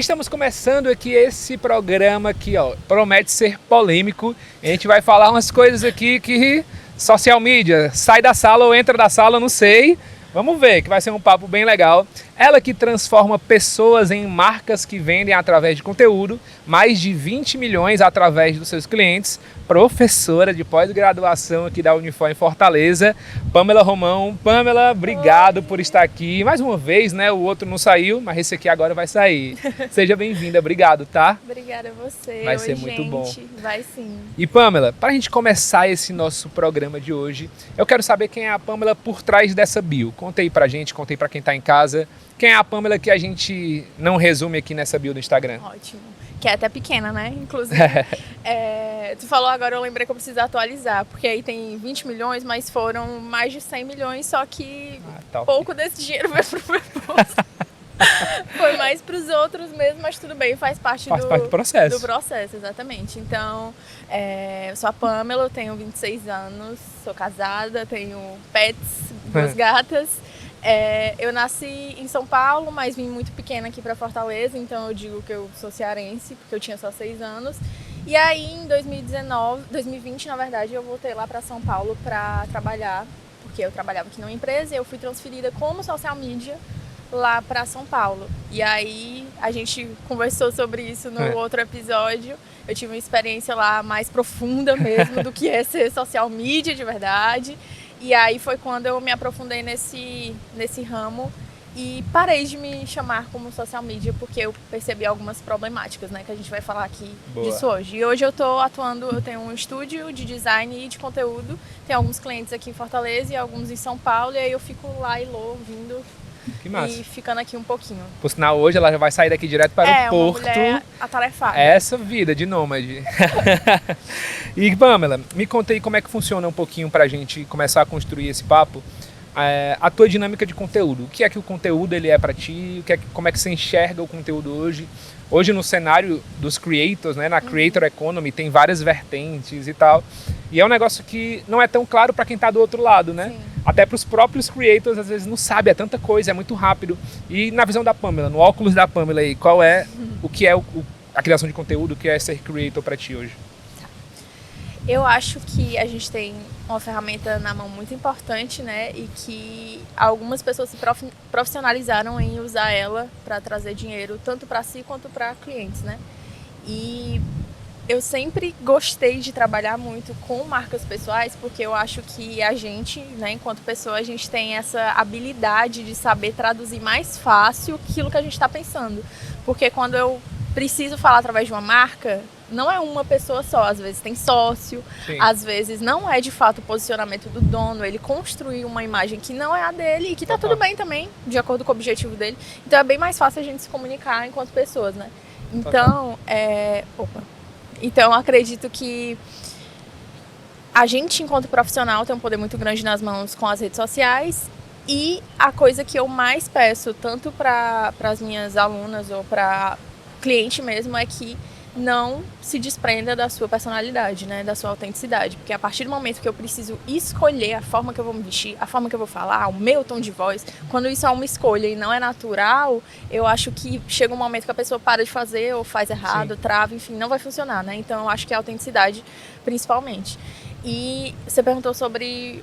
Estamos começando aqui esse programa aqui, ó, promete ser polêmico. A gente vai falar umas coisas aqui que social media, sai da sala ou entra da sala, não sei. Vamos ver, que vai ser um papo bem legal. Ela que transforma pessoas em marcas que vendem através de conteúdo, mais de 20 milhões através dos seus clientes, professora de pós-graduação aqui da Unifor em Fortaleza, Pamela Romão. Pamela, obrigado por estar aqui. Mais uma vez, né? O outro não saiu, mas esse aqui agora vai sair. Seja bem-vinda, obrigado, tá? Obrigada a você. Vai ser muito bom. Vai sim. E Pamela, para a gente começar esse nosso programa de hoje, eu quero saber quem é a Pamela por trás dessa bio. Conta aí pra gente, conta aí pra quem tá em casa. Quem é a Pamela que a gente não resume aqui nessa bio do Instagram? Ótimo. Que é até pequena, né? Inclusive, tu falou agora, eu lembrei que eu preciso atualizar, porque aí tem 20 milhões, mas foram mais de 100 milhões, só que pouco desse dinheiro veio pro meu bolso. Foi mais para os outros mesmo, mas tudo bem, faz parte do processo. Do processo, exatamente. Então, eu sou a Pamela, eu tenho 26 anos, sou casada, tenho pets, 2 gatas. Eu nasci em São Paulo, mas vim muito pequena aqui para Fortaleza, então eu digo que eu sou cearense, porque eu tinha só 6 anos. E aí, em 2020, na verdade, eu voltei lá para São Paulo para trabalhar, porque eu trabalhava aqui numa empresa e eu fui transferida como social media lá para São Paulo. E aí a gente conversou sobre isso no outro episódio. Eu tive uma experiência lá mais profunda mesmo do que é ser social media de verdade. E aí foi quando eu me aprofundei nesse ramo e parei de me chamar como social media, porque eu percebi algumas problemáticas, né, que a gente vai falar aqui disso hoje. E hoje eu tô atuando, eu tenho um estúdio de design e de conteúdo, tenho alguns clientes aqui em Fortaleza e alguns em São Paulo, e aí eu fico lá e vindo. Que massa. E ficando aqui um pouquinho. Por sinal, hoje ela já vai sair daqui direto para o Porto. Uma mulher atarefada. Essa vida de nômade. E Pamela, me conta aí como é que funciona um pouquinho pra gente começar a construir esse papo. A tua dinâmica de conteúdo. O que é que o conteúdo ele é pra ti? Como é que você enxerga o conteúdo hoje? Hoje no cenário dos creators, né, na Creator Economy, tem várias vertentes e tal. E é um negócio que não é tão claro para quem está do outro lado, né? Sim. Até para os próprios creators, às vezes não sabe, é tanta coisa, é muito rápido. E na visão da Pamela, no óculos da Pamela aí, qual é o que é a criação de conteúdo, o que é ser creator para ti hoje? Eu acho que a gente tem uma ferramenta na mão muito importante, né? E que algumas pessoas se profissionalizaram em usar ela para trazer dinheiro, tanto para si quanto para clientes, né? E eu sempre gostei de trabalhar muito com marcas pessoais, porque eu acho que a gente, né, enquanto pessoa, a gente tem essa habilidade de saber traduzir mais fácil aquilo que a gente está pensando. Porque quando eu preciso falar através de uma marca, não é uma pessoa só, às vezes tem sócio, sim, às vezes não é de fato o posicionamento do dono, ele construiu uma imagem que não é a dele e que tá tudo bem também, de acordo com o objetivo dele. Então é bem mais fácil a gente se comunicar enquanto pessoas, né? Então, Então, acredito que a gente, enquanto profissional, tem um poder muito grande nas mãos com as redes sociais. E a coisa que eu mais peço, tanto para as minhas alunas ou para cliente mesmo, é que não se desprenda da sua personalidade, né, da sua autenticidade. Porque a partir do momento que eu preciso escolher a forma que eu vou me vestir, a forma que eu vou falar, o meu tom de voz, quando isso é uma escolha e não é natural, eu acho que chega um momento que a pessoa para de fazer ou faz errado, sim, trava, enfim, não vai funcionar, né? Então eu acho que é a autenticidade principalmente. E você perguntou sobre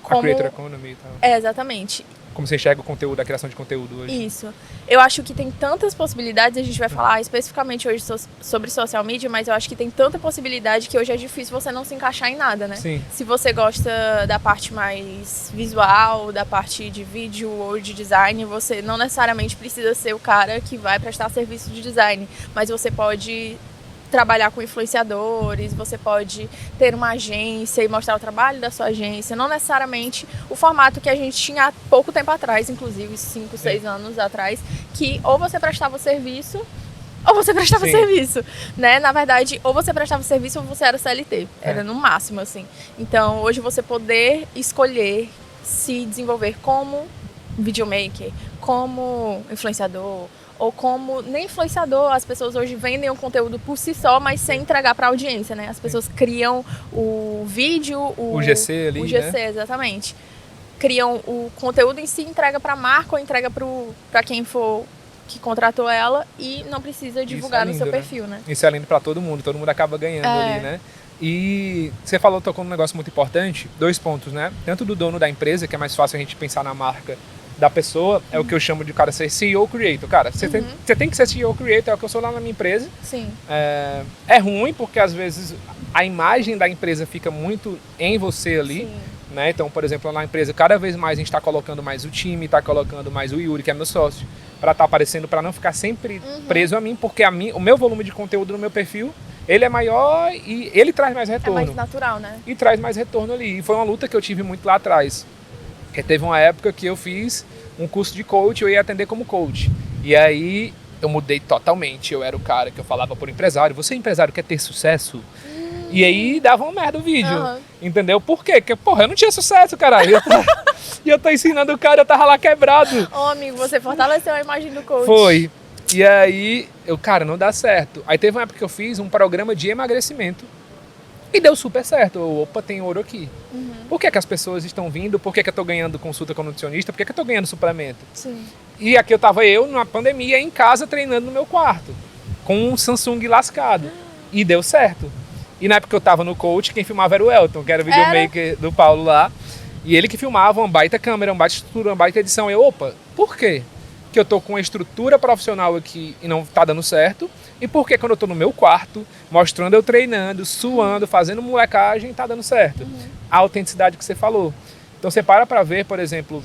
como... A Creator Economy e tal. Exatamente. Como você enxerga o conteúdo, a criação de conteúdo hoje? Isso. Eu acho que tem tantas possibilidades, a gente vai falar especificamente hoje sobre social media, mas eu acho que tem tanta possibilidade que hoje é difícil você não se encaixar em nada, né? Sim. Se você gosta da parte mais visual, da parte de vídeo ou de design, você não necessariamente precisa ser o cara que vai prestar serviço de design, mas você pode trabalhar com influenciadores, você pode ter uma agência e mostrar o trabalho da sua agência, não necessariamente o formato que a gente tinha há pouco tempo atrás, inclusive 5, 6 anos atrás, que ou você prestava serviço ou você prestava serviço, né? Na verdade, ou você prestava serviço ou você era CLT, era no máximo, assim. Então, hoje você poder escolher se desenvolver como videomaker, como influenciador, ou como nem influenciador, as pessoas hoje vendem o conteúdo por si só, mas sem entregar para a audiência, né? As pessoas criam o vídeo, o GC ali, o GC, né? Exatamente. Criam o conteúdo em si, entrega para a marca ou entrega para quem for que contratou ela e não precisa divulgar no seu né? perfil, né? Isso é lindo pra todo mundo acaba ganhando ali, né? E você tocou num negócio muito importante, 2 pontos, né? Tanto do dono da empresa, que é mais fácil a gente pensar na marca da pessoa, é o que eu chamo de cara ser CEO Creator. Cara, você tem que ser CEO Creator, é o que eu sou lá na minha empresa. Sim. É ruim porque às vezes a imagem da empresa fica muito em você ali. Sim. Né? Então, por exemplo, na empresa, cada vez mais a gente está colocando mais o time, está colocando mais o Yuri, que é meu sócio, para estar aparecendo, para não ficar sempre preso a mim, porque o meu volume de conteúdo no meu perfil, ele é maior e ele traz mais retorno. É mais natural, né? E traz mais retorno ali. E foi uma luta que eu tive muito lá atrás. Porque teve uma época que eu fiz um curso de coach, eu ia atender como coach. E aí eu mudei totalmente. Eu era o cara que eu falava por empresário, você empresário quer ter sucesso? E aí dava uma merda o vídeo, entendeu? Por quê? Porque, porra, eu não tinha sucesso, caralho. E eu tô ensinando o cara, eu tava lá quebrado. Ô, amigo, você fortaleceu a imagem do coach. Foi. E aí, cara, não dá certo. Aí teve uma época que eu fiz um programa de emagrecimento e deu super certo. Opa, tem ouro aqui. Por que as pessoas estão vindo? Por que eu tô ganhando consulta com nutricionista? Por que eu tô ganhando suplemento? Sim. E aqui eu tava numa pandemia, em casa, treinando no meu quarto, com um Samsung lascado. E deu certo. E na época que eu tava no coach, quem filmava era o Elton, que era o videomaker do Paulo lá. E ele que filmava uma baita câmera, uma baita estrutura, uma baita edição. Eu, opa, por quê? Que eu tô com uma estrutura profissional aqui e não tá dando certo. E por que quando eu tô no meu quarto, mostrando eu treinando, suando, fazendo molecagem, tá dando certo? A autenticidade que você falou. Então você para ver, por exemplo,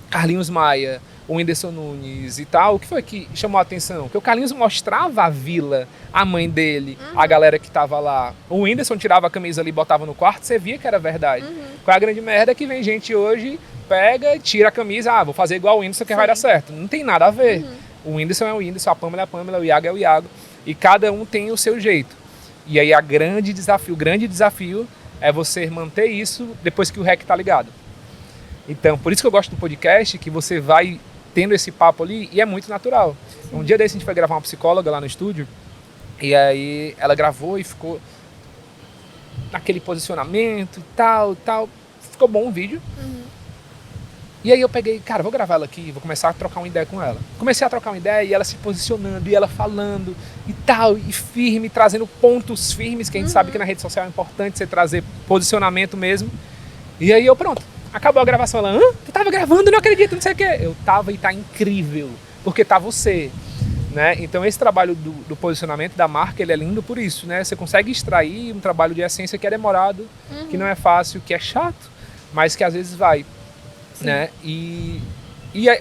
Carlinhos Maia, o Whindersson Nunes e tal, o que foi que chamou a atenção? Que o Carlinhos mostrava a vila, a mãe dele, a galera que tava lá. O Whindersson tirava a camisa ali e botava no quarto, você via que era verdade. Qual é a grande merda? Que vem gente hoje, pega, tira a camisa, vou fazer igual o Whindersson que vai dar certo. Não tem nada a ver. O Whindersson é o Whindersson, a Pamela é a Pamela, o Iago é o Iago. E cada um tem o seu jeito. E aí o grande desafio é você manter isso depois que o REC tá ligado. Então, por isso que eu gosto do podcast, que você vai tendo esse papo ali e é muito natural. Um dia desse a gente foi gravar uma psicóloga lá no estúdio e aí ela gravou e ficou naquele posicionamento e tal. Ficou bom o vídeo. E aí eu peguei, cara, vou gravar ela aqui, vou começar a trocar uma ideia com ela. Comecei a trocar uma ideia e ela se posicionando e ela falando e tal, e firme, trazendo pontos firmes, que a gente sabe que na rede social é importante você trazer posicionamento mesmo. E aí eu, pronto. Acabou a gravação, ela, tu tava gravando, não acredito, não sei o quê. Eu tava e tá incrível, porque tá você, né? Então esse trabalho do posicionamento da marca, ele é lindo por isso, né? Você consegue extrair um trabalho de essência que é demorado, que não é fácil, que é chato, mas que às vezes vai, né? E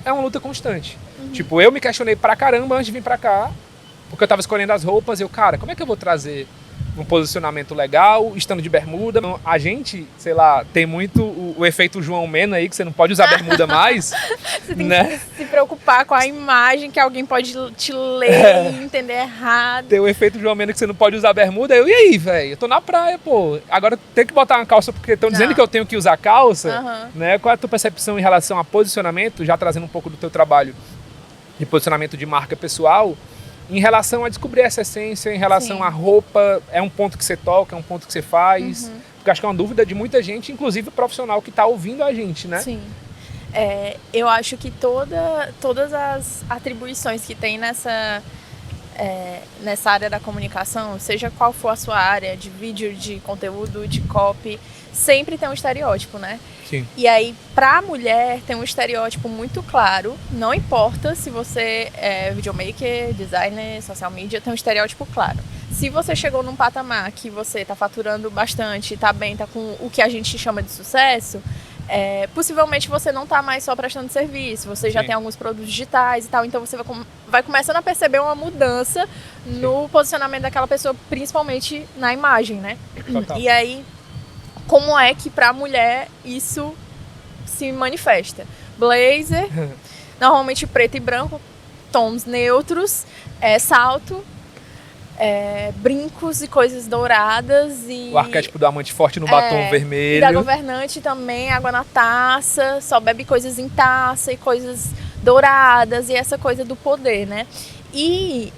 é uma luta constante. Tipo, eu me questionei pra caramba antes de vir pra cá, porque eu tava escolhendo as roupas, cara, como é que eu vou trazer um posicionamento legal, estando de bermuda? A gente, sei lá, tem muito o efeito João Mena aí, que você não pode usar bermuda mais. Você tem que se preocupar com a imagem que alguém pode te ler e entender errado. Tem o efeito João Mena que você não pode usar bermuda. E aí, velho? Eu tô na praia, pô. Agora tem que botar uma calça porque estão dizendo que eu tenho que usar calça. Né? Qual é a tua percepção em relação a posicionamento, já trazendo um pouco do teu trabalho de posicionamento de marca pessoal, em relação a descobrir essa essência, em relação à roupa, é um ponto que você toca, é um ponto que você faz? Porque acho que é uma dúvida de muita gente, inclusive profissional que está ouvindo a gente, né? Sim. Eu acho que todas as atribuições que tem nessa área da comunicação, seja qual for a sua área, de vídeo, de conteúdo, de copy, sempre tem um estereótipo, né? Sim. E aí, pra mulher, tem um estereótipo muito claro. Não importa se você é videomaker, designer, social media, tem um estereótipo claro. Se você chegou num patamar que você tá faturando bastante, tá bem, tá com o que a gente chama de sucesso, possivelmente você não tá mais só prestando serviço, você já tem alguns produtos digitais e tal, então você vai começando a perceber uma mudança no posicionamento daquela pessoa, principalmente na imagem, né? Total. E aí, como é que pra mulher isso se manifesta? Blazer, normalmente preto e branco, tons neutros, salto, brincos e coisas douradas. E o arquétipo do amante forte no batom vermelho. E da governante também, água na taça, só bebe coisas em taça e coisas douradas e essa coisa do poder, né? E,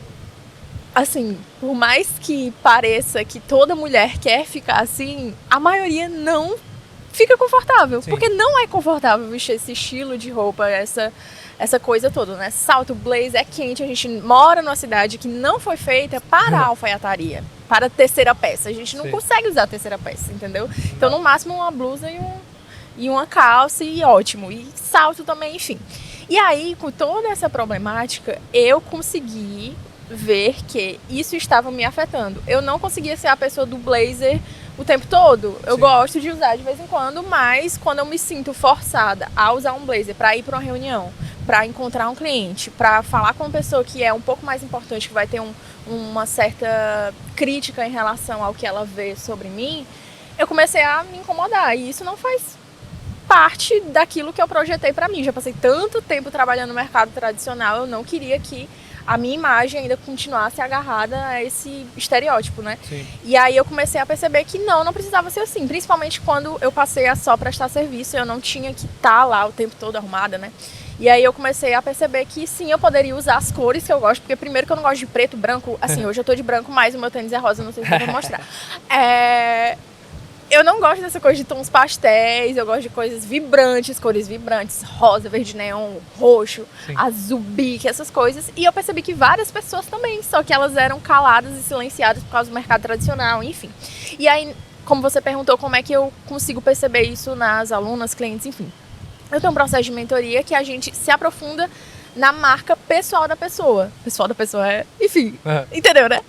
assim, por mais que pareça que toda mulher quer ficar assim, a maioria não fica confortável. Sim. Porque não é confortável vestir esse estilo de roupa, essa coisa toda, né? Salto, blazer, é quente. A gente mora numa cidade que não foi feita para a alfaiataria, para a terceira peça. A gente não Sim. consegue usar a terceira peça, entendeu? Então, no máximo, uma blusa e uma calça e ótimo. E salto também, enfim. E aí, com toda essa problemática, eu consegui ver que isso estava me afetando. Eu não conseguia ser a pessoa do blazer o tempo todo. Eu Sim. gosto de usar de vez em quando, mas quando eu me sinto forçada a usar um blazer para ir para uma reunião, para encontrar um cliente, para falar com uma pessoa que é um pouco mais importante, que vai ter uma certa crítica em relação ao que ela vê sobre mim, eu comecei a me incomodar. E isso não faz parte daquilo que eu projetei para mim. Já passei tanto tempo trabalhando no mercado tradicional, eu não queria que a minha imagem ainda continuasse agarrada a esse estereótipo, né? Sim. E aí eu comecei a perceber que não precisava ser assim. Principalmente quando eu passei a só prestar serviço, eu não tinha que estar lá o tempo todo arrumada, né? E aí eu comecei a perceber que sim, eu poderia usar as cores que eu gosto, porque primeiro que eu não gosto de preto, branco, assim, hoje eu tô de branco, mas o meu tênis é rosa, não sei se eu vou mostrar. Eu não gosto dessa coisa de tons pastéis, eu gosto de coisas vibrantes, cores vibrantes, rosa, verde neon, roxo, Sim. azul bique, essas coisas. E eu percebi que várias pessoas também, só que elas eram caladas e silenciadas por causa do mercado tradicional, enfim. E aí, como você perguntou, como é que eu consigo perceber isso nas alunas, clientes, enfim. Eu tenho um processo de mentoria que a gente se aprofunda na marca pessoal da pessoa. Pessoal da pessoa enfim, entendeu, né?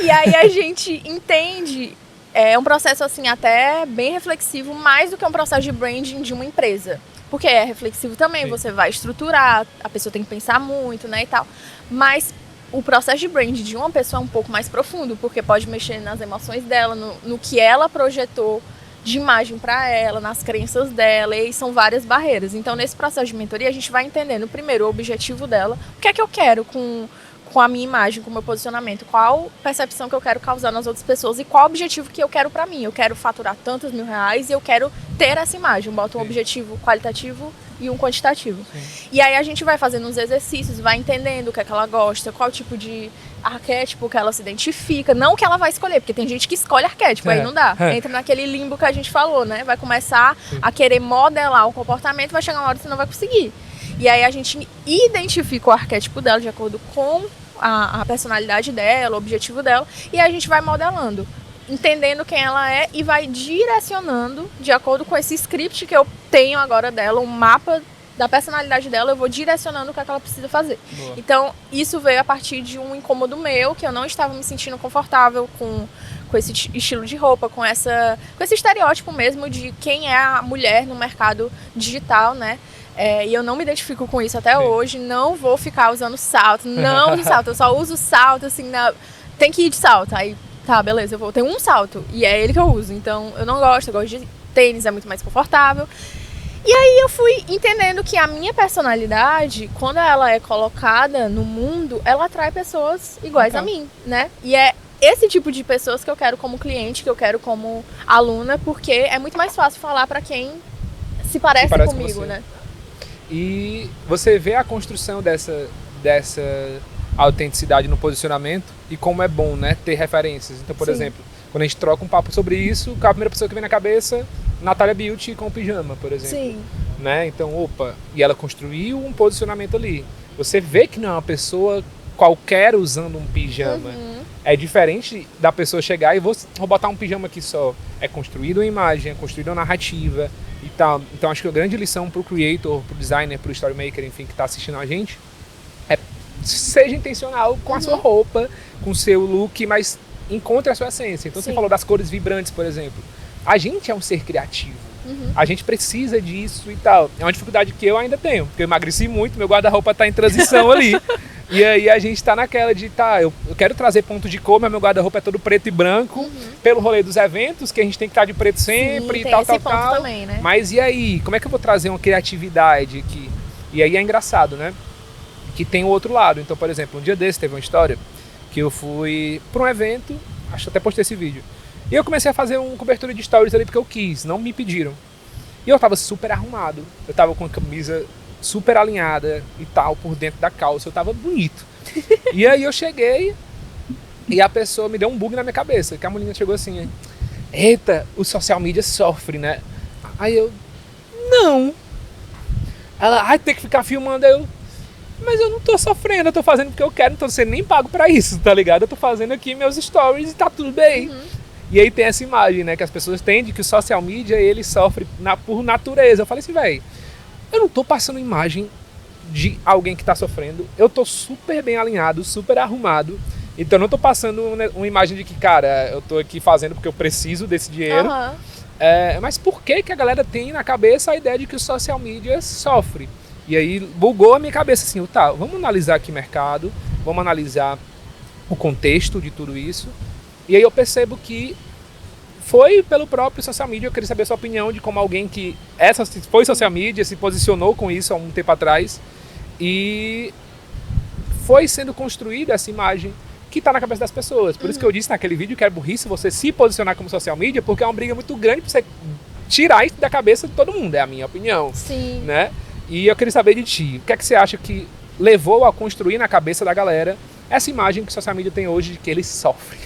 E aí a gente entende... É um processo, assim, até bem reflexivo, mais do que um processo de branding de uma empresa. Porque é reflexivo também, Sim. você vai estruturar, a pessoa tem que pensar muito, né, e tal. Mas o processo de branding de uma pessoa é um pouco mais profundo, porque pode mexer nas emoções dela, no que ela projetou de imagem para ela, nas crenças dela, e são várias barreiras. Então, nesse processo de mentoria, a gente vai entendendo, primeiro, o objetivo dela, o que é que eu quero com a minha imagem, com o meu posicionamento, qual percepção que eu quero causar nas outras pessoas e qual objetivo que eu quero pra mim. Eu quero faturar tantos R$1.000 e eu quero ter essa imagem. Eu boto um objetivo qualitativo e um quantitativo. Sim. E aí a gente vai fazendo uns exercícios, vai entendendo o que é que ela gosta, qual tipo de arquétipo que ela se identifica, não que ela vai escolher, porque tem gente que escolhe arquétipo, aí não dá. Entra naquele limbo que a gente falou, né? Vai começar a querer modelar um comportamento, vai chegar uma hora que você não vai conseguir. E aí a gente identifica o arquétipo dela de acordo com a personalidade dela, o objetivo dela, e aí a gente vai modelando, entendendo quem ela é e vai direcionando de acordo com esse script que eu tenho agora dela, um mapa da personalidade dela, eu vou direcionando o que é que ela precisa fazer. Boa. Então, isso veio a partir de um incômodo meu, que eu não estava me sentindo confortável com esse estilo de roupa, com esse estereótipo mesmo de quem é a mulher no mercado digital, né? E eu não me identifico com isso até hoje, não vou ficar usando salto, não uso salto, eu só uso salto, assim, tem que ir de salto, aí tá, beleza, eu vou ter um salto, e é ele que eu uso, então eu não gosto, eu gosto de tênis, é muito mais confortável. E aí eu fui entendendo que a minha personalidade, quando ela é colocada no mundo, ela atrai pessoas iguais a mim, né? E é esse tipo de pessoas que eu quero como cliente, que eu quero como aluna, porque é muito mais fácil falar pra quem se parece comigo, né? E você vê a construção dessa autenticidade no posicionamento e como é bom, né, ter referências. Então, por exemplo, quando a gente troca um papo sobre isso, a primeira pessoa que vem na cabeça, Natália Beauty com o pijama, por exemplo. Sim. Né? Então, e ela construiu um posicionamento ali. Você vê que não é uma pessoa qualquer usando um pijama. É diferente da pessoa chegar e vou botar um pijama aqui só. É construída uma imagem, é construída uma narrativa e tal. Então acho que a grande lição pro creator, pro designer, pro storymaker, enfim, que tá assistindo a gente, é seja intencional com a sua roupa, com o seu look, mas encontre a sua essência. Então você falou das cores vibrantes, por exemplo. A gente é um ser criativo. A gente precisa disso e tal. É uma dificuldade que eu ainda tenho, porque eu emagreci muito, meu guarda-roupa tá em transição ali. E aí a gente tá naquela de, eu quero trazer ponto de cor, mas meu guarda-roupa é todo preto e branco, pelo rolê dos eventos, que a gente tem que estar de preto sempre. Sim, e tal, tal, tal. Também, né? Mas e aí, como é que eu vou trazer uma criatividade aqui? E aí é engraçado, né? Que tem o outro lado. Então, por exemplo, um dia desse teve uma história que eu fui pra um evento, acho que até postei esse vídeo, e eu comecei a fazer uma cobertura de stories ali porque eu quis, não me pediram. E eu tava super arrumado, eu tava com a camisa super alinhada e tal, por dentro da calça, eu tava bonito. E aí eu cheguei e a pessoa me deu um bug na minha cabeça, que a mulher chegou assim, eita, o social media sofre, né? Aí eu, não. Ela, ai, tem que ficar filmando. Aí eu, mas eu não tô sofrendo, eu tô fazendo porque eu quero, não tô sendo nem pago pra isso, tá ligado? Eu tô fazendo aqui meus stories e tá tudo bem. E aí tem essa imagem, né, que as pessoas têm de que o social media, ele sofre por natureza. Eu falei assim, velho, eu não tô passando imagem de alguém que tá sofrendo, eu tô super bem alinhado, super arrumado, então eu não tô passando uma imagem de que, cara, eu tô aqui fazendo porque eu preciso desse dinheiro. Mas por que a galera tem na cabeça a ideia de que o social media sofre? E aí bugou a minha cabeça assim, tá, vamos analisar aqui o mercado, vamos analisar o contexto de tudo isso. E aí eu percebo que foi pelo próprio social media. Eu queria saber a sua opinião de como alguém que foi social media, se posicionou com isso há um tempo atrás e foi sendo construída essa imagem que está na cabeça das pessoas. Por isso que eu disse naquele vídeo que é burrice você se posicionar como social media, porque é uma briga muito grande para você tirar isso da cabeça de todo mundo, é a minha opinião. Sim. Né? E eu queria saber de ti, o que é que você acha que levou a construir na cabeça da galera essa imagem que o social media tem hoje de que ele sofre?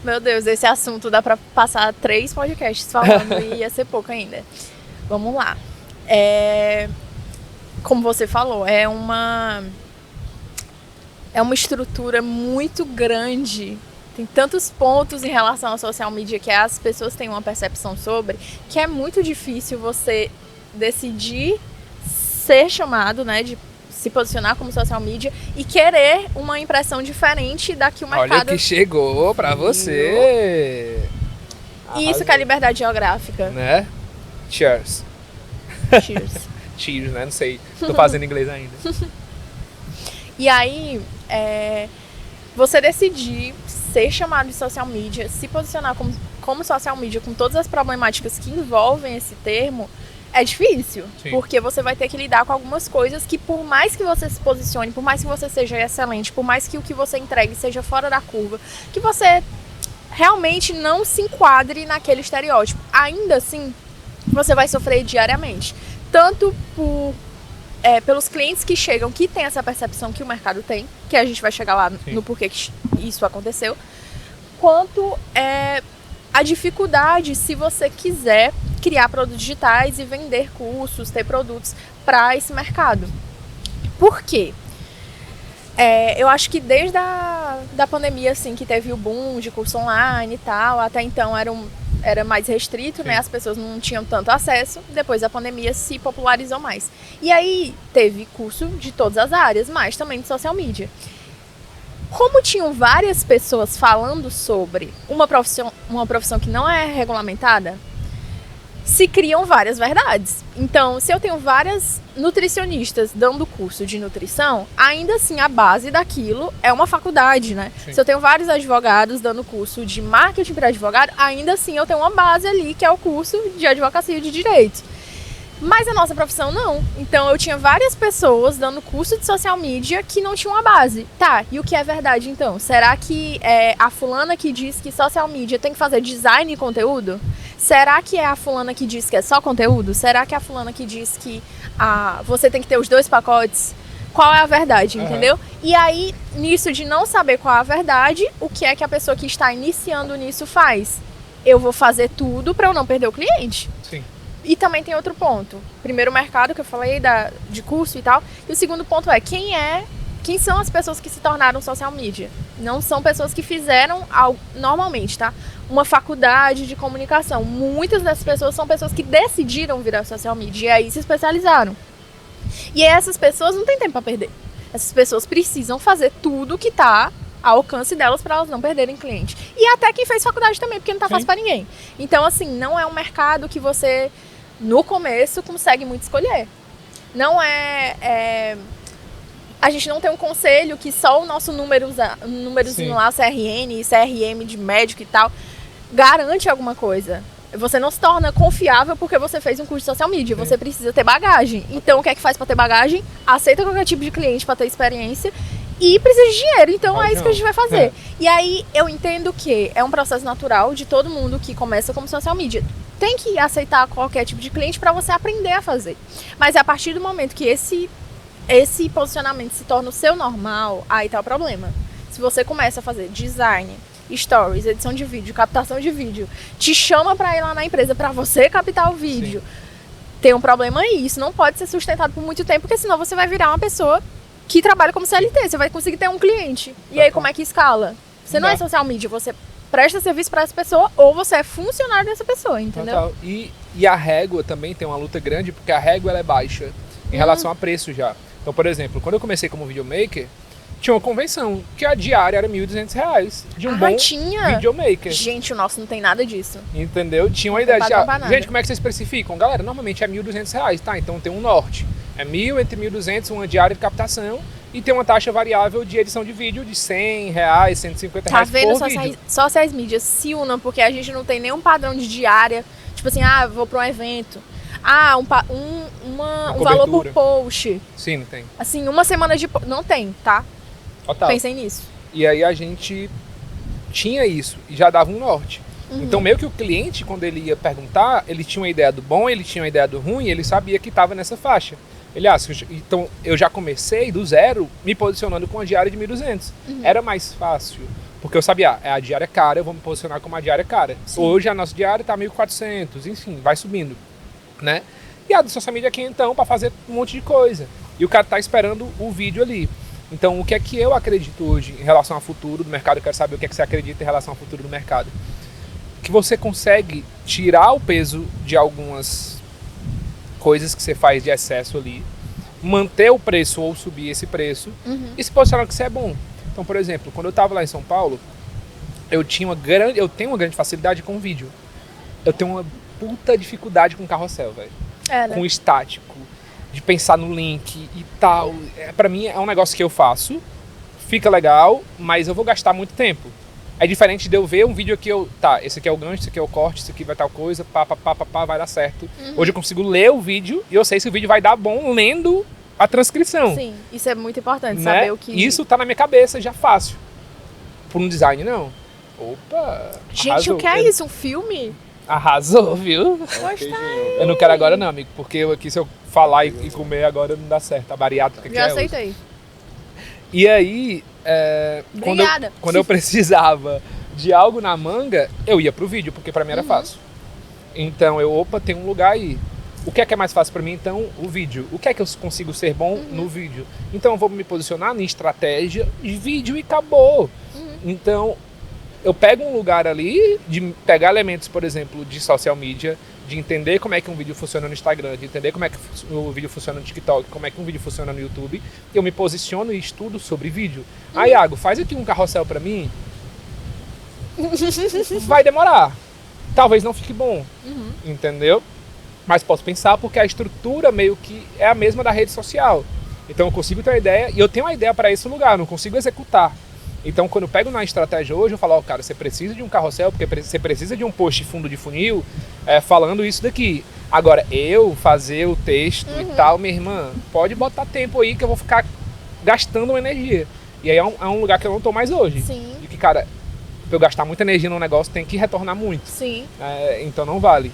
Meu Deus, esse assunto dá pra passar 3 podcasts falando e ia ser pouco ainda. Vamos lá. Como você falou, é uma estrutura muito grande. Tem tantos pontos em relação ao social media que as pessoas têm uma percepção sobre, que é muito difícil você decidir ser chamado, né, de se posicionar como social media e querer uma impressão diferente da que o mercado... Olha o que chegou pra você! E isso que é a liberdade geográfica. Né? Cheers. Cheers. Cheers, né? Não sei. Tô fazendo inglês ainda. E aí, você decidir ser chamado de social media, se posicionar como social media com todas as problemáticas que envolvem esse termo, é difícil. Sim. Porque você vai ter que lidar com algumas coisas que, por mais que você se posicione, por mais que você seja excelente, por mais que o que você entregue seja fora da curva, que você realmente não se enquadre naquele estereótipo, ainda assim, você vai sofrer diariamente. Tanto pelos clientes que chegam, que tem essa percepção que o mercado tem, que a gente vai chegar lá Sim. no porquê que isso aconteceu, quanto a dificuldade se você quiser criar produtos digitais e vender cursos, ter produtos para esse mercado. Por quê? Eu acho que desde da pandemia, assim, que teve o boom de curso online e tal, até então era mais restrito, né? As pessoas não tinham tanto acesso. Depois da pandemia se popularizou mais. E aí teve curso de todas as áreas, mas também de social media. Como tinham várias pessoas falando sobre uma profissão que não é regulamentada, se criam várias verdades. Então, se eu tenho várias nutricionistas dando curso de nutrição, ainda assim a base daquilo é uma faculdade, né? Sim. Se eu tenho vários advogados dando curso de marketing para advogado, ainda assim eu tenho uma base ali que é o curso de advocacia e de direito. Mas a nossa profissão não. Então eu tinha várias pessoas dando curso de social media que não tinham uma base. Tá, e o que é verdade então? Será que a fulana que diz que social media tem que fazer design e conteúdo? Será que é a fulana que diz que é só conteúdo? Será que é a fulana que diz que você tem que ter os 2 pacotes? Qual é a verdade, entendeu? E aí, nisso de não saber qual é a verdade, o que é que a pessoa que está iniciando nisso faz? Eu vou fazer tudo para eu não perder o cliente. Sim. E também tem outro ponto. Primeiro, o mercado, que eu falei de curso e tal. E o segundo ponto é quem são as pessoas que se tornaram social media? Não são pessoas que fizeram normalmente, tá? Uma faculdade de comunicação. Muitas dessas pessoas são pessoas que decidiram virar social media e aí se especializaram. E essas pessoas não têm tempo para perder. Essas pessoas precisam fazer tudo que tá ao alcance delas para elas não perderem cliente. E até quem fez faculdade também, porque não tá fácil para ninguém. Então, assim, não é um mercado que você, no começo, consegue muito escolher. Não a gente não tem um conselho que só o nosso númerozinho lá, CRN, CRM de médico e tal, garante alguma coisa. Você não se torna confiável porque você fez um curso de social media. Você precisa ter bagagem. Então, o que é que faz para ter bagagem? Aceita qualquer tipo de cliente para ter experiência e precisa de dinheiro. Então, é isso que a gente vai fazer. E aí, eu entendo que é um processo natural de todo mundo que começa como social media. Tem que aceitar qualquer tipo de cliente para você aprender a fazer. Mas a partir do momento que esse posicionamento se torna o seu normal, aí tá o problema. Se você começa a fazer design stories, edição de vídeo, captação de vídeo, te chama pra ir lá na empresa pra você captar o vídeo, Sim. tem um problema aí. Isso não pode ser sustentado por muito tempo, porque senão você vai virar uma pessoa que trabalha como CLT. Você vai conseguir ter um cliente. E aí, como é que escala? Você não é social media, você presta serviço para essa pessoa ou você é funcionário dessa pessoa, entendeu? Total. E a régua também tem uma luta grande, porque a régua ela é baixa em relação a preço já. Então, por exemplo, quando eu comecei como videomaker, tinha uma convenção que a diária era R$1.200 de um bom tinha? videomaker. Gente, o nosso não tem nada disso. Entendeu? Tinha uma Não ideia tem de, padrão pra nada. gente, como é que vocês especificam? Galera, normalmente é R$1.200, tá? Então tem um norte. É 1.000, entre 1.200, uma diária de captação e tem uma taxa variável de edição de vídeo de R$100, R$150 Tá vendo? por vídeo. Só se as mídias se unam, porque a gente não tem nenhum padrão de diária. Tipo assim, vou pra um evento. Um valor por cobertura. post. Sim, não tem. Assim, uma semana de post. Não tem, tá? Total. Pensem nisso. E aí a gente tinha isso e já dava um norte. Então meio que o cliente, quando ele ia perguntar, ele tinha uma ideia do bom, ele tinha uma ideia do ruim, ele sabia que estava nessa faixa. Ele, então eu já comecei do zero me posicionando com a diária de 1.200. Era mais fácil, porque eu sabia, a diária é cara, eu vou me posicionar como a diária cara. Sim. Hoje a nossa diária tá 1.400, enfim, vai subindo, né? E a do social media aqui então para fazer um monte de coisa. E o cara tá esperando o vídeo ali. Então o que é que eu acredito hoje em relação ao futuro do mercado? Eu quero saber o que é que você acredita em relação ao futuro do mercado. Que você consegue tirar o peso de algumas coisas que você faz de excesso ali, manter o preço ou subir esse preço e se posicionar que isso é bom. Então, por exemplo, quando eu estava lá em São Paulo, eu tenho uma grande facilidade com vídeo. Eu tenho uma puta dificuldade com carrossel, velho. Né? Com estático, de pensar no link e tal. Pra mim é um negócio que eu faço, fica legal, mas eu vou gastar muito tempo. É diferente de eu ver um vídeo que esse aqui é o gancho, esse aqui é o corte, esse aqui vai tal coisa, vai dar certo. Hoje eu consigo ler o vídeo e eu sei se o vídeo vai dar bom lendo a transcrição. Sim, isso é muito importante, Né? saber o que... Isso tá na minha cabeça já fácil. Por um design, não. Opa! Gente, arrasou. o que é isso? Um filme? Arrasou, viu? Gostei. Eu não quero agora não, amigo, porque eu aqui se eu falar e comer agora não dá certo. A bariátrica que Já é hoje. aceitei. E aí, Obrigada. quando eu precisava de algo na manga, eu ia pro vídeo, porque pra mim era fácil. Então tem um lugar aí. O que é mais fácil pra mim, então? O vídeo. O que é que eu consigo ser bom no vídeo? Então eu vou me posicionar em estratégia de vídeo e acabou. Então eu pego um lugar ali de pegar elementos, por exemplo, de social media, de entender como é que um vídeo funciona no Instagram, de entender como é que o vídeo funciona no TikTok, como é que um vídeo funciona no YouTube, eu me posiciono e estudo sobre vídeo. Iago, faz aqui um carrossel pra mim. Vai demorar. Talvez não fique bom, entendeu? Mas posso pensar porque a estrutura meio que é a mesma da rede social. Então eu consigo ter uma ideia e eu tenho uma ideia para esse lugar, não consigo executar. Então, quando eu pego na estratégia hoje, eu falo, cara, você precisa de um carrossel, porque você precisa de um post fundo de funil falando isso daqui. Agora, eu fazer o texto e tal, minha irmã, pode botar tempo aí que eu vou ficar gastando uma energia. E aí é um lugar que eu não tô mais hoje. Sim. E que, cara, pra eu gastar muita energia num negócio, tem que retornar muito. Sim. Então não vale.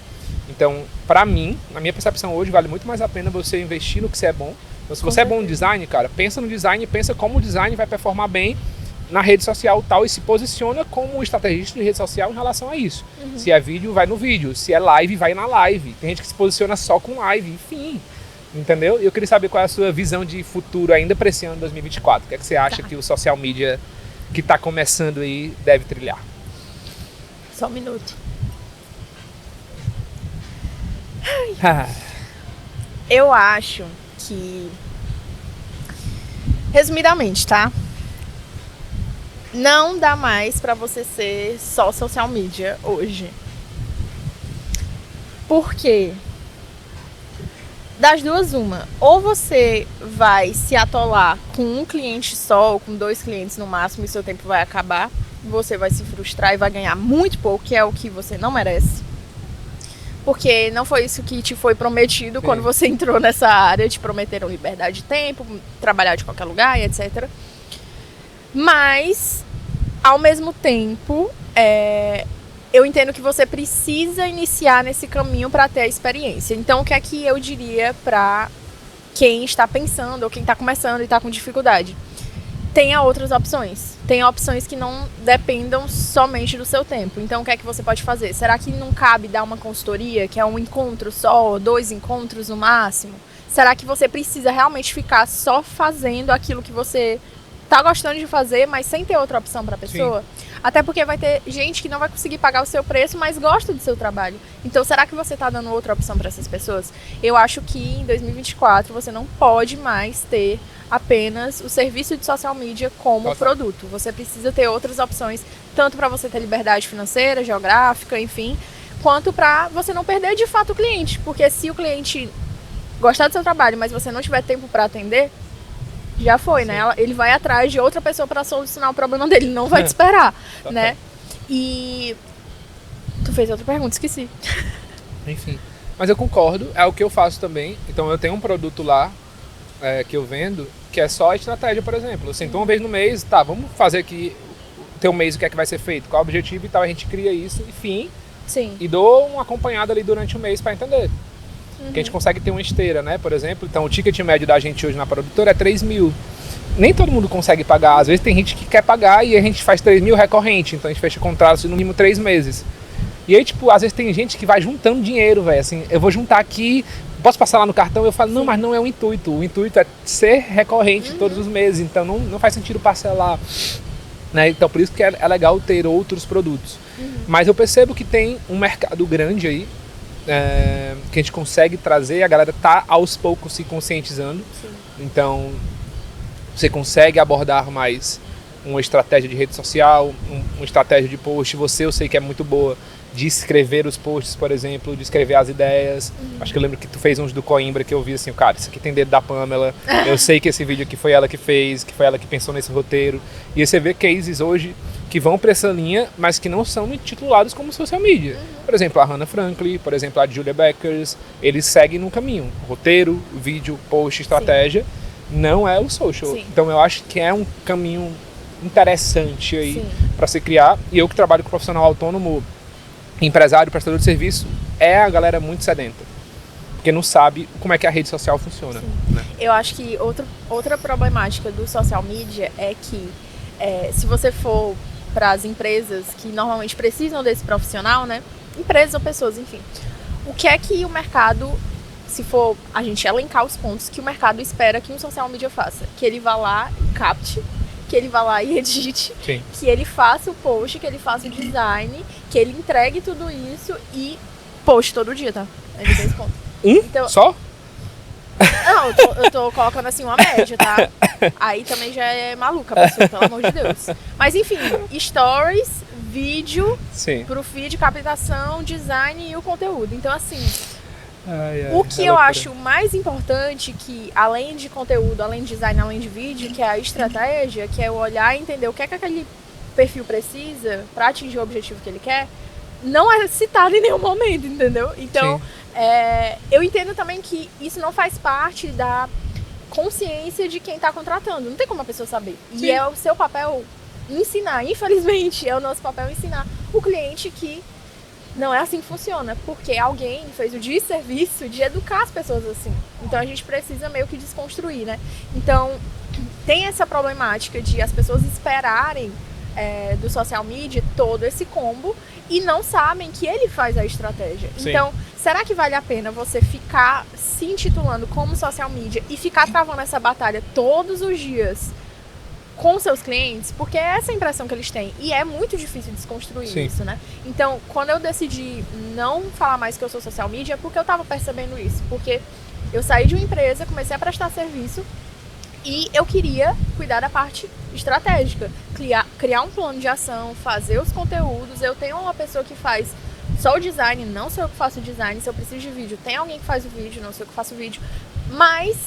Então, pra mim, na minha percepção hoje, vale muito mais a pena você investir no que você é bom. Então, se você é bom no design, cara, pensa no design, pensa como o design vai performar bem na rede social tal e se posiciona como um estrategista de rede social em relação a isso. Se é vídeo, vai no vídeo. Se é live, vai na live. Tem gente que se posiciona só com live, enfim. Entendeu? Eu queria saber qual é a sua visão de futuro ainda para esse ano 2024. O que é que você acha que o social media que está começando aí deve trilhar? Só um minuto. Eu acho que, resumidamente, tá? Não dá mais pra você ser só social media hoje. Por quê? Das duas, uma. Ou você vai se atolar com um cliente só, ou com 2 clientes no máximo, e seu tempo vai acabar. Você vai se frustrar e vai ganhar muito pouco, que é o que você não merece. Porque não foi isso que te foi prometido quando você entrou nessa área. Te prometeram liberdade de tempo, trabalhar de qualquer lugar e etc. Mas, ao mesmo tempo, eu entendo que você precisa iniciar nesse caminho para ter a experiência. Então, o que é que eu diria para quem está pensando ou quem está começando e está com dificuldade? tenha outras opções. Tenha opções que não dependam somente do seu tempo. Então, o que é que você pode fazer? Será que não cabe dar uma consultoria, que é um encontro só, 2 encontros no máximo? Será que você precisa realmente ficar só fazendo aquilo que você tá gostando de fazer, mas sem ter outra opção para a pessoa? Sim. Até porque vai ter gente que não vai conseguir pagar o seu preço, mas gosta do seu trabalho. Então, será que você tá dando outra opção para essas pessoas? Eu acho que em 2024 você não pode mais ter apenas o serviço de social media como produto. Você precisa ter outras opções, tanto para você ter liberdade financeira, geográfica, enfim, quanto para você não perder de fato o cliente. Porque se o cliente gostar do seu trabalho, mas você não tiver tempo para atender, já foi, sim, né? Ele vai atrás de outra pessoa para solucionar o problema dele, não vai te esperar, né? E tu fez outra pergunta, esqueci. Enfim, mas eu concordo, é o que eu faço também. Então eu tenho um produto lá que eu vendo, que é só a estratégia, por exemplo. Eu sento uma vez no mês, tá, vamos fazer aqui ter um mês o que é que vai ser feito, qual é o objetivo e tal, a gente cria isso, enfim, sim, e dou uma acompanhada ali durante o mês para entender. Que a gente consegue ter uma esteira, né? Por exemplo, então o ticket médio da gente hoje na produtora é 3 mil. Nem todo mundo consegue pagar. Às vezes tem gente que quer pagar e a gente faz 3 mil recorrente. Então a gente fecha contratos de no mínimo 3 meses. E aí, tipo, às vezes tem gente que vai juntando dinheiro, velho. Assim, eu vou juntar aqui, posso passar lá no cartão? Eu falo, não, mas não é o intuito. O intuito é ser recorrente todos os meses. Então não faz sentido parcelar. Né? Então por isso que é legal ter outros produtos. Mas eu percebo que tem um mercado grande aí, que a gente consegue trazer, a galera tá aos poucos se conscientizando. Sim. Então você consegue abordar mais uma estratégia de rede social, uma estratégia de post. Eu sei que é muito boa de escrever os posts, por exemplo, de escrever as ideias. Acho que eu lembro que tu fez uns do Coimbra que eu vi assim, cara, isso aqui tem dedo da Pamela, eu sei que esse vídeo aqui foi ela que fez, que foi ela que pensou nesse roteiro. E aí você vê cases hoje que vão para essa linha, mas que não são intitulados como social media. Por exemplo, a Hannah Franklin, por exemplo, a Julia Beckers, eles seguem no caminho. Roteiro, vídeo, post, estratégia, sim, não é o social. Sim. Então eu acho que é um caminho interessante aí para se criar. E eu que trabalho com profissional autônomo, empresário, prestador de serviço, é a galera muito sedenta. Porque não sabe como é que a rede social funciona. Né? Eu acho que outra problemática do social media é que se você for para as empresas que normalmente precisam desse profissional, né? Empresas ou pessoas, enfim. O que é que o mercado, se for a gente elencar os pontos que o mercado espera que um social media faça? Que ele vá lá e capte, que ele vá lá e edite, sim, que ele faça o post, que ele faça o design, que ele entregue tudo isso e poste todo dia, tá? Ele tem esse ponto. Então, só? Não, eu tô colocando assim uma média, tá? Aí também já é maluca a pessoa, pelo amor de Deus. Mas enfim, stories, vídeo, sim, pro feed, captação, design e o conteúdo. Então assim, o que eu acho mais importante, que além de conteúdo, além de design, além de vídeo, que é a estratégia, que é o olhar e entender o que é que aquele perfil precisa para atingir o objetivo que ele quer, não é citado em nenhum momento, entendeu? Então, eu entendo também que isso não faz parte da consciência de quem está contratando. Não tem como a pessoa saber. Sim. E é o seu papel ensinar. Infelizmente, é o nosso papel ensinar o cliente que não é assim que funciona. Porque alguém fez o desserviço de educar as pessoas assim. Então, a gente precisa meio que desconstruir, né? Então, tem essa problemática de as pessoas esperarem do social media todo esse combo e não sabem que ele faz a estratégia. Sim. Então, será que vale a pena você ficar se intitulando como social media e ficar travando essa batalha todos os dias com seus clientes? Porque é essa a impressão que eles têm. E é muito difícil desconstruir Sim. isso, né? Então, quando eu decidi não falar mais que eu sou social media, é porque eu tava percebendo isso. Porque eu saí de uma empresa, comecei a prestar serviço e eu queria cuidar da parte estratégica, criar um plano de ação, fazer os conteúdos. Eu tenho uma pessoa que faz só o design, não sou eu que faço o design. Se eu preciso de vídeo, tem alguém que faz o vídeo, não sou eu que faço o vídeo. Mas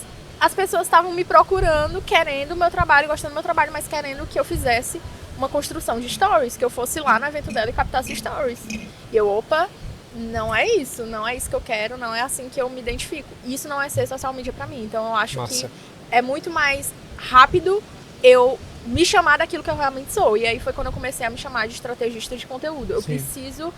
as pessoas estavam me procurando, querendo o meu trabalho, gostando do meu trabalho, mas querendo que eu fizesse uma construção de stories, que eu fosse lá no evento dela e captasse stories. E eu, opa, não é isso que eu quero, não é assim que eu me identifico. Isso não é ser social media pra mim. Então eu acho que é muito mais rápido eu me chamar daquilo que eu realmente sou. E aí foi quando eu comecei a me chamar de estrategista de conteúdo. Eu preciso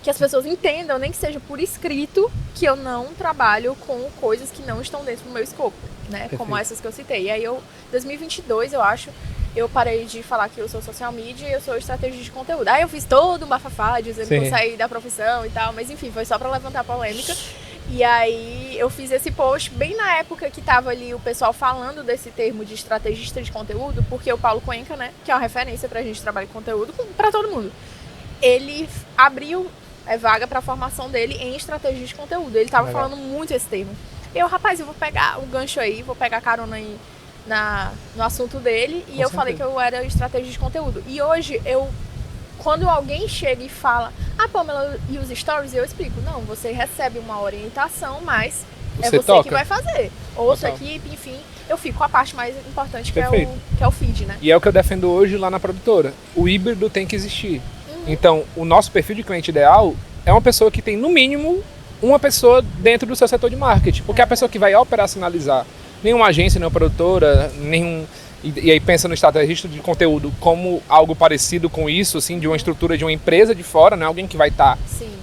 que as pessoas entendam, nem que seja por escrito, que eu não trabalho com coisas que não estão dentro do meu escopo, né? Perfeito. Como essas que eu citei. E aí em 2022, eu acho, eu parei de falar que eu sou social media e eu sou estrategista de conteúdo. Aí eu fiz todo um bafafá dizendo que eu saí da profissão e tal, mas enfim, foi só pra levantar a polêmica. E aí eu fiz esse post bem na época que tava ali o pessoal falando desse termo de estrategista de conteúdo, porque o Paulo Cuenca, né, que é uma referência pra gente trabalhar com conteúdo pra todo mundo, ele abriu vaga pra formação dele em estratégia de conteúdo. Ele tava falando muito esse termo. Eu, rapaz, eu vou pegar o gancho aí, vou pegar carona aí no assunto dele, e eu falei que eu era estratégia de conteúdo. E hoje, quando alguém chega e fala, Pamela, e os stories, eu explico, não, você recebe uma orientação, mas é você que vai fazer. Ou sua equipe, enfim, eu fico com a parte mais importante, que é o feed, né? E é o que eu defendo hoje lá na produtora. O híbrido tem que existir. Então, o nosso perfil de cliente ideal é uma pessoa que tem, no mínimo, uma pessoa dentro do seu setor de marketing. Porque é a pessoa que vai operacionalizar. Nenhuma agência, nenhuma produtora, e aí pensa no estrategista de conteúdo como algo parecido com isso, assim, de uma estrutura de uma empresa de fora, né? Alguém que vai estar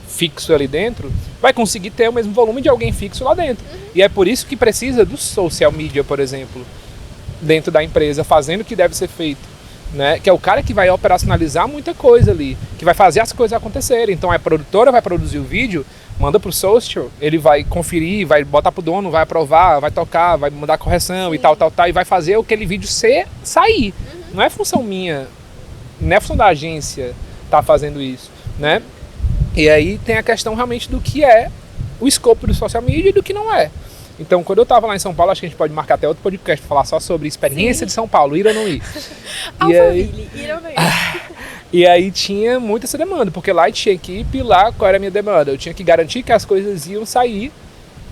fixo ali dentro, vai conseguir ter o mesmo volume de alguém fixo lá dentro. E é por isso que precisa do social media, por exemplo, dentro da empresa, fazendo o que deve ser feito. Né? Que é o cara que vai operacionalizar muita coisa ali, que vai fazer as coisas acontecerem. Então a produtora vai produzir o vídeo, manda pro social, ele vai conferir, vai botar pro dono, vai aprovar, vai tocar, vai mandar correção e tal, e vai fazer aquele vídeo sair. Não é função minha, não é função da agência tá fazendo isso, né? E aí tem a questão realmente do que é o escopo do social media e do que não é. Então, quando eu tava lá em São Paulo, acho que a gente pode marcar até outro podcast pra falar só sobre experiência de São Paulo, ir ou não ir. Ir ou não ir. E aí tinha muita essa demanda, porque lá tinha equipe, lá qual era a minha demanda? Eu tinha que garantir que as coisas iam sair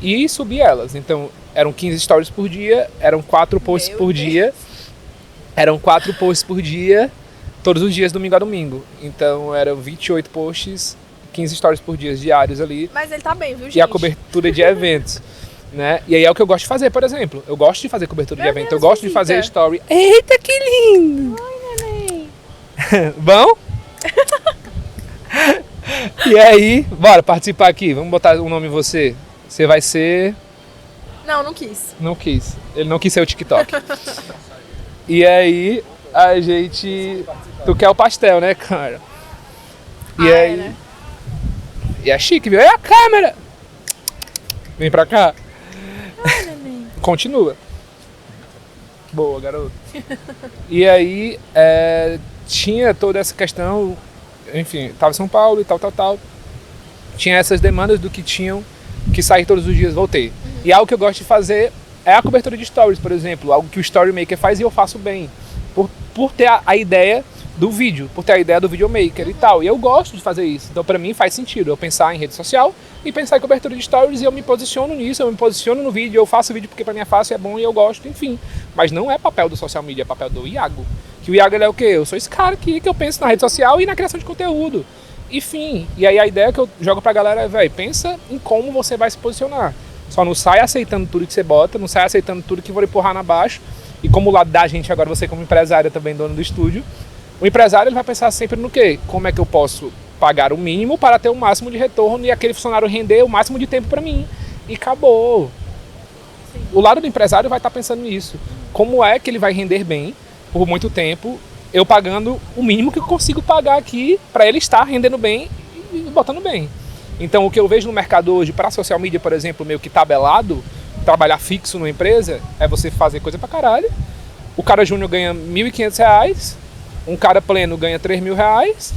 e subir elas. Então, eram 15 stories por dia, eram 4 posts por dia. Eram 4 posts por dia, todos os dias, domingo a domingo. Então, eram 28 posts, 15 stories por dia diários ali. Mas ele tá bem, viu, gente? E a cobertura de eventos. Né? E aí é o que eu gosto de fazer, por exemplo. Eu gosto de fazer cobertura de evento, eu gosto de fazer story. Eita, que lindo! Ai, neném! Bom? E aí, bora participar aqui. Vamos botar um nome em você. Você vai ser... Não quis. Não quis. Ele não quis ser o TikTok. E aí, a gente... Tu quer o pastel, né, cara? E aí... né? E é chique, viu? É a câmera! Vem pra cá. Continua. Boa, garoto. E aí, tinha toda essa questão, enfim, tava em São Paulo e tal. Tinha essas demandas do que tinham que sair todos os dias, voltei. E algo que eu gosto de fazer é a cobertura de stories, por exemplo. Algo que o Story Maker faz e eu faço bem. Por ter a ideia do vídeo, por ter a ideia do videomaker e tal. E eu gosto de fazer isso. Então, pra mim, faz sentido eu pensar em rede social e pensar em cobertura de stories, e eu me posiciono nisso, eu me posiciono no vídeo, eu faço vídeo porque pra mim é fácil, é bom e eu gosto, enfim. Mas não é papel do social media, é papel do Iago. Que o Iago, ele é o quê? Eu sou esse cara aqui que eu penso na rede social e na criação de conteúdo. Enfim, e aí a ideia que eu jogo pra galera é, pensa em como você vai se posicionar. Só não sai aceitando tudo que você bota, não sai aceitando tudo que vou empurrar na baixo. E como o lado da gente agora, você como empresária também, dono do estúdio, o empresário ele vai pensar sempre no quê? Como é que eu posso pagar o mínimo para ter o máximo de retorno e aquele funcionário render o máximo de tempo para mim. E acabou. Sim. O lado do empresário vai estar pensando nisso. Como é que ele vai render bem por muito tempo, eu pagando o mínimo que eu consigo pagar aqui para ele estar rendendo bem e botando bem. Então, o que eu vejo no mercado hoje, para social media, por exemplo, meio que tabelado, trabalhar fixo numa empresa, é você fazer coisa pra caralho. O cara júnior ganha R$1.500, um cara pleno ganha R$3.000,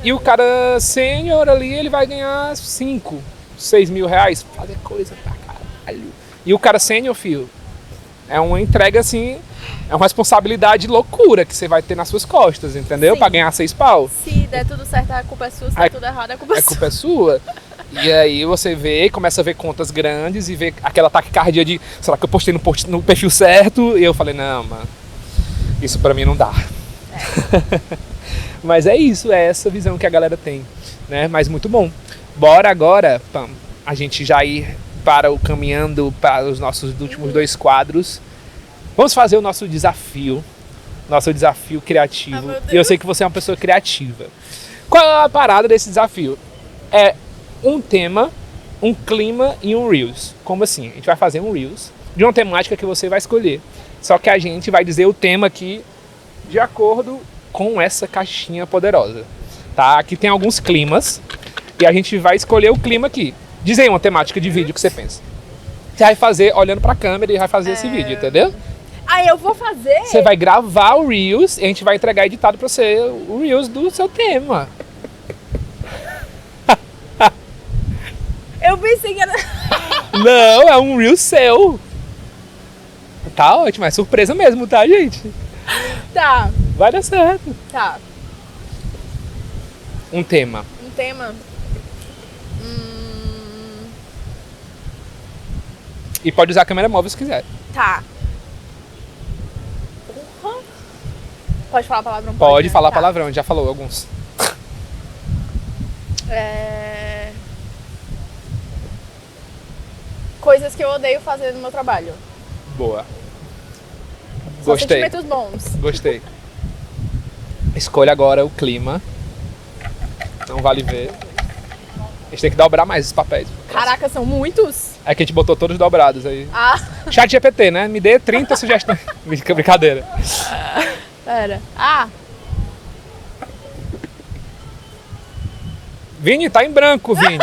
e o cara sênior ali, ele vai ganhar 5, 6 mil reais. Fazer coisa pra caralho. E o cara sênior, filho, é uma entrega assim, é uma responsabilidade loucura que você vai ter nas suas costas, entendeu? Sim. Pra ganhar 6 pau. Se der tudo certo, a culpa é sua. Se der tudo errado, a culpa é sua. A culpa é sua. E aí você vê, começa a ver contas grandes e vê aquela taquicardia de, será que eu postei no perfil certo? E eu falei, não, mano, isso pra mim não dá. Mas é isso, é essa visão que a galera tem, né? Mas muito bom. Bora agora, Pam, a gente já ir caminhando para os nossos últimos 2 quadros. Vamos fazer o nosso desafio criativo. E eu sei que você é uma pessoa criativa. Qual é a parada desse desafio? É um tema, um clima e um Reels. Como assim? A gente vai fazer um Reels de uma temática que você vai escolher. Só que a gente vai dizer o tema aqui de acordo com essa caixinha poderosa, tá? Aqui tem alguns climas e a gente vai escolher o clima aqui. Diz aí uma temática de vídeo que você pensa. Você vai fazer olhando pra câmera e vai fazer esse vídeo, entendeu? Aí eu vou fazer. Você vai gravar o Reels e a gente vai entregar editado pra você o Reels do seu tema. Eu pensei que era. Não, é um Reels seu. Tá ótimo, é surpresa mesmo, tá, gente? Tá, Vai dar certo. tá. Um tema. Um tema. E pode usar a câmera móvel se quiser. Tá. Porra. Pode falar palavrão? Pode né? falar Tá. palavrão, a gente já falou alguns. Coisas que eu odeio fazer no meu trabalho. Boa. São Gostei. sentimentos bons. Gostei. Escolha agora o clima. Não vale ver. A gente tem que dobrar mais os papéis. Caraca, são muitos? É que a gente botou todos dobrados aí. Ah, Chat GPT, né? Me dê 30 sugestões. Brincadeira. pera. Ah, Vini, tá em branco, Vini.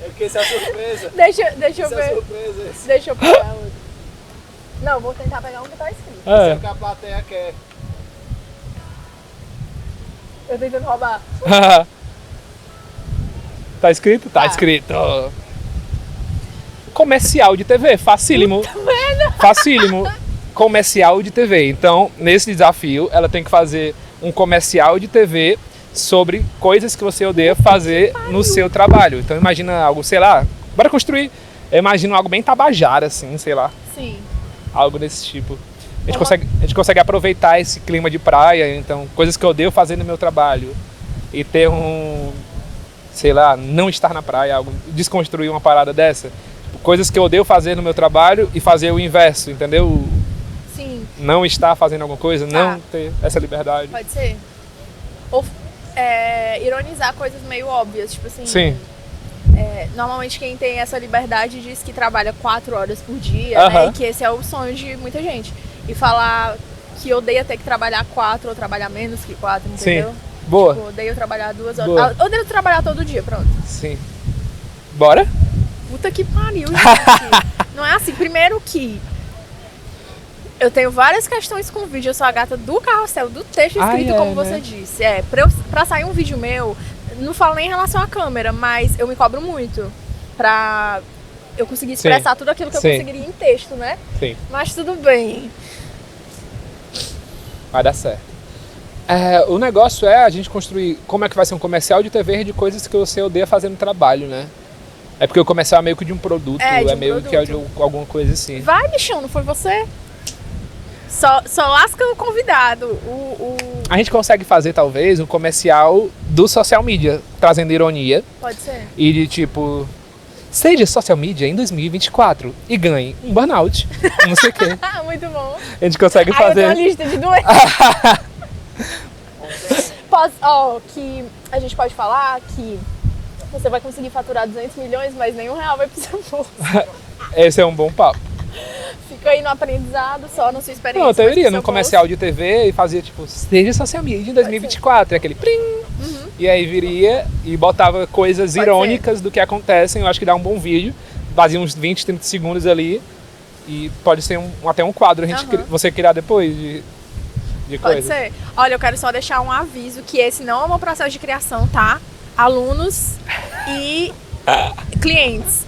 É porque isso é surpresa. deixa eu Isso é ver. surpresa. Isso Deixa eu pegar outro. Não, vou tentar pegar um que tá escrito. é É. o que a plateia quer. Eu tentando roubar. Tá escrito? Tá escrito. Comercial de TV, facílimo. Facílimo. Comercial de TV. Então, nesse desafio, ela tem que fazer um comercial de TV sobre coisas que você odeia fazer no seu trabalho. Então, imagina algo, sei lá, bora construir. Eu imagino algo bem tabajara, assim, sei lá. Sim. Algo desse tipo. A gente consegue aproveitar esse clima de praia, então, coisas que eu odeio fazer no meu trabalho. E ter sei lá, não estar na praia, algo, desconstruir uma parada dessa. Coisas que eu odeio fazer no meu trabalho e fazer o inverso, entendeu? Sim, Não estar fazendo alguma coisa, Tá. não ter essa liberdade. pode ser. Ou ironizar coisas meio óbvias, tipo assim. Sim. Normalmente quem tem essa liberdade diz que trabalha 4 horas por dia, Aham. né? E que esse é o sonho de muita gente. E falar que odeia ter que trabalhar 4 ou trabalhar menos que 4, entendeu? Boa. Tipo, odeio trabalhar 2 horas. Boa. Ah, odeio trabalhar todo dia, pronto. Sim. Bora? Puta que pariu, gente. Não é assim. Primeiro que eu tenho várias questões com o vídeo. Eu sou a gata do carrossel, do texto Ah, escrito, é, como né? você disse. Pra sair um vídeo meu, não falo nem em relação à câmera, mas eu me cobro muito pra eu conseguir expressar tudo aquilo que eu Sim. conseguiria em texto, né? Sim. Mas tudo bem. Vai dar certo. O negócio é a gente construir como é que vai ser um comercial de TV de coisas que você odeia fazer no trabalho, né? É porque o comercial é meio que de um produto, É, de um meio que é de produto. alguma coisa assim. Vai, bichão, não foi você? Só lasca o convidado. A gente consegue fazer, talvez, um comercial do social media, trazendo ironia. Pode ser. E de tipo, seja social media em 2024 e ganhe um burnout, não sei o quê. Ah, muito bom. A gente consegue Ai, eu tenho uma fazer. lista de doenças. Que a gente pode falar que você vai conseguir faturar 200 milhões, mas nenhum real vai pro seu bolso. Esse é um bom papo. Fica aí no aprendizado, só na sua experiência. Não, então eu mas iria pro num seu comercial de TV e fazia tipo, seja social media em 2024, e aquele plim. E aí viria e botava coisas Pode irônicas do que acontecem. Eu acho que dá um bom vídeo. Fazia uns 20, 30 segundos ali. E pode ser até um quadro você criar depois de Pode coisa. ser. Olha, eu quero só deixar um aviso que esse não é o meu processo de criação, tá? Alunos e clientes.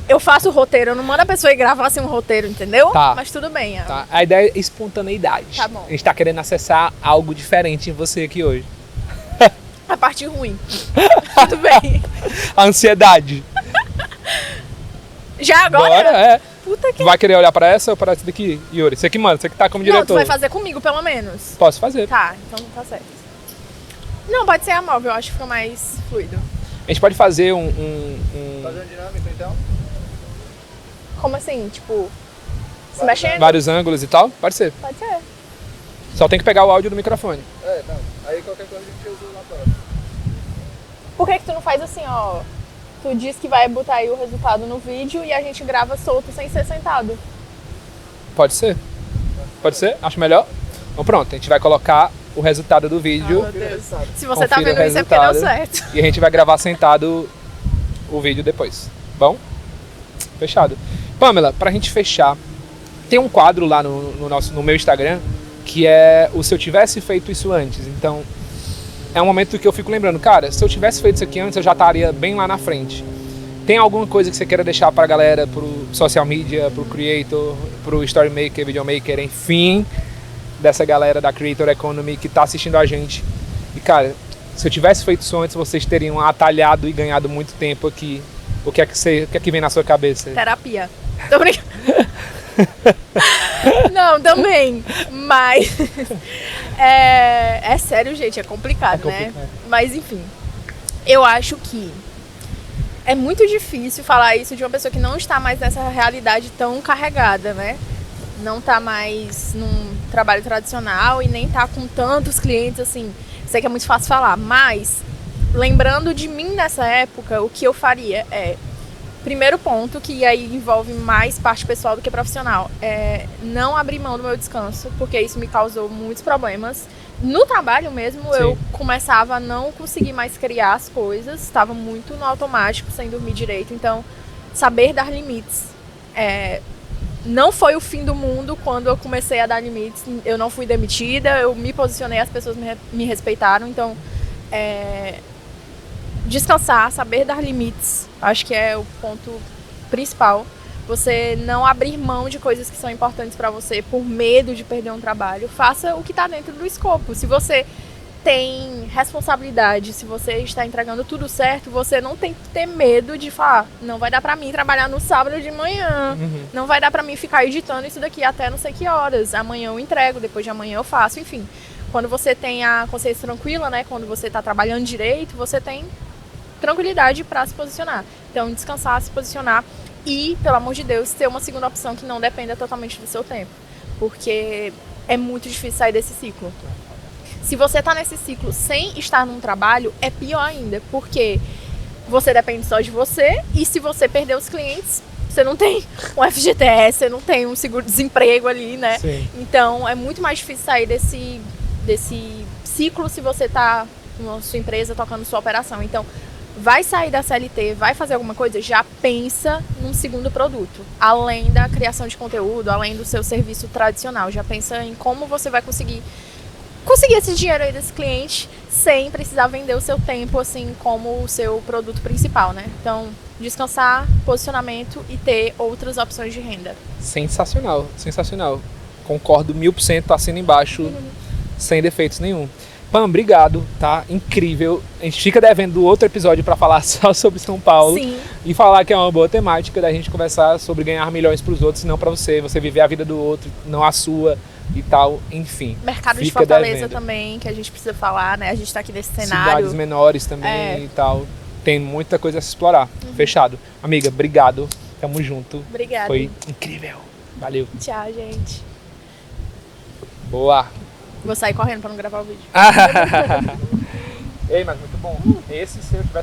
Eu faço o roteiro, eu não mando a pessoa ir gravar assim um roteiro, entendeu? Tá. Mas tudo bem. Tá? A ideia é espontaneidade. Tá bom. A gente tá querendo acessar algo diferente em você aqui hoje. A parte ruim. Tudo bem. A ansiedade. Já agora? Bora, é. Puta que... Vai querer olhar pra essa ou pra essa daqui, Yuri? Você que manda, você que tá como Não, diretor. tu vai fazer comigo, pelo menos. Posso fazer. Tá, então tá certo. Não, pode ser a móvel, eu acho que fica mais fluido. A gente pode fazer Fazer um dinâmico então? Como assim? Tipo, se mexendo? vários ângulos e tal? Pode ser. Pode ser. Só tem que pegar o áudio do microfone. Não. Aí qualquer coisa a gente usa lá fora. Por que tu não faz assim, ó? Tu diz que vai botar aí o resultado no vídeo e a gente grava solto sem ser sentado. Pode ser? Pode ser? Acho melhor. Então pronto, a gente vai colocar o resultado do vídeo. Meu Deus. Se você tá Confira o vendo isso é porque deu resultado. certo. E a gente vai gravar sentado o vídeo depois. Bom? Fechado. Pamela, pra gente fechar, tem um quadro lá no meu Instagram que é o Se Eu Tivesse Feito Isso Antes. Então, é um momento que eu fico lembrando, cara, se eu tivesse feito isso aqui antes, eu já estaria bem lá na frente. Tem alguma coisa que você queira deixar pra galera, pro social media, pro creator, pro story maker, videomaker, enfim, dessa galera da Creator Economy que tá assistindo a gente? E, cara, se eu tivesse feito isso antes, vocês teriam atalhado e ganhado muito tempo aqui. O que é que vem na sua cabeça? Terapia. Tô brincando. Não, também. Mas é sério, gente, é complicado, né? Mas enfim, eu acho que é muito difícil falar isso de uma pessoa que não está mais nessa realidade tão carregada, né? Não tá mais num trabalho tradicional e nem tá com tantos clientes assim. Sei que é muito fácil falar, mas lembrando de mim nessa época, o que eu faria é, primeiro ponto, que aí envolve mais parte pessoal do que profissional, é não abrir mão do meu descanso, porque isso me causou muitos problemas. No trabalho mesmo, Sim. eu começava a não conseguir mais criar as coisas, estava muito no automático, sem dormir direito. Então, saber dar limites. Não foi o fim do mundo quando eu comecei a dar limites. Eu não fui demitida, eu me posicionei, as pessoas me respeitaram. Então, descansar, saber dar limites, acho que é o ponto principal. Você não abrir mão de coisas que são importantes para você por medo de perder um trabalho. Faça o que está dentro do escopo. Se você tem responsabilidade, se você está entregando tudo certo, você não tem que ter medo de falar, não vai dar para mim trabalhar no sábado de manhã, não vai dar para mim ficar editando isso daqui até não sei que horas, amanhã eu entrego, depois de amanhã eu faço, enfim. Quando você tem a consciência tranquila, né, quando você está trabalhando direito, você tem tranquilidade para se posicionar. Então, descansar, se posicionar e, pelo amor de Deus, ter uma segunda opção que não dependa totalmente do seu tempo. Porque é muito difícil sair desse ciclo. Se você está nesse ciclo sem estar num trabalho, é pior ainda. Porque você depende só de você e se você perder os clientes, você não tem um FGTS, você não tem um seguro-desemprego ali, né? Sim. Então, é muito mais difícil sair desse ciclo se você está na sua empresa tocando sua operação. Então, vai sair da CLT, vai fazer alguma coisa, já pensa num segundo produto. Além da criação de conteúdo, além do seu serviço tradicional. Já pensa em como você vai conseguir esse dinheiro aí desse cliente sem precisar vender o seu tempo assim como o seu produto principal, né? Então, descansar, posicionamento e ter outras opções de renda. Sensacional, sensacional. Concordo 1000%, assino embaixo, sem defeitos nenhum. Pam, obrigado, tá? Incrível. A gente fica devendo outro episódio para falar só sobre São Paulo. Sim. E falar que é uma boa temática da gente conversar sobre ganhar milhões pros outros, não para você viver a vida do outro, não a sua e tal, enfim. Mercado de Fica Fortaleza devendo. também, que a gente precisa falar, né? A gente tá aqui nesse cenário. Cidades menores também e tal. Tem muita coisa a se explorar. Fechado. Amiga, obrigado. Tamo junto. Obrigada. Foi incrível. Valeu. Tchau, gente. Boa. Vou sair correndo pra não gravar o vídeo. Ei, mas muito bom. Esse, se eu tivesse